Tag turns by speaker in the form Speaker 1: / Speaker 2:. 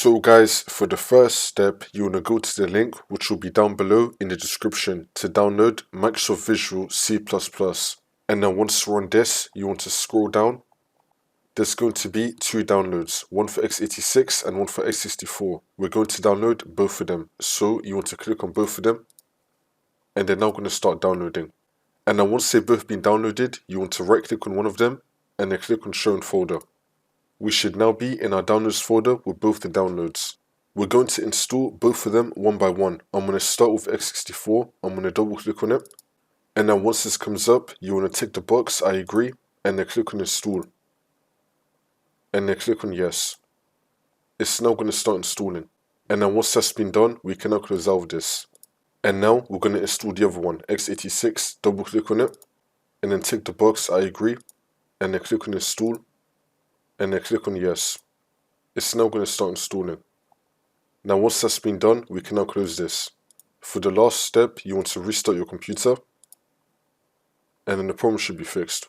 Speaker 1: So guys, for the first step, you want to go to the link which will be down below in the description to download Microsoft Visual C++. And then once you're on this, you want to scroll down. There's going to be two downloads, one for x86 and one for x64. We're going to download both of them. So you want to click on both of them and they're now going to start downloading. And then once they've both been downloaded, you want to right click on one of them and then click on show in folder. We should now be in our downloads folder with both the downloads. We're going to install both of them one by one. I'm going to start with x64, I'm going to double click on it. And then once this comes up, you want to tick the box, I agree, and then click on install. And then click on yes. It's now going to start installing. And then once that's been done, we can now close out of this. And now we're going to install the other one, x86, double click on it, and then tick the box, I agree, and then click on install, and then click on yes. It's now going to start installing. Now once that's been done, we can now close this. For the last step, you want to restart your computer, and then the problem should be fixed.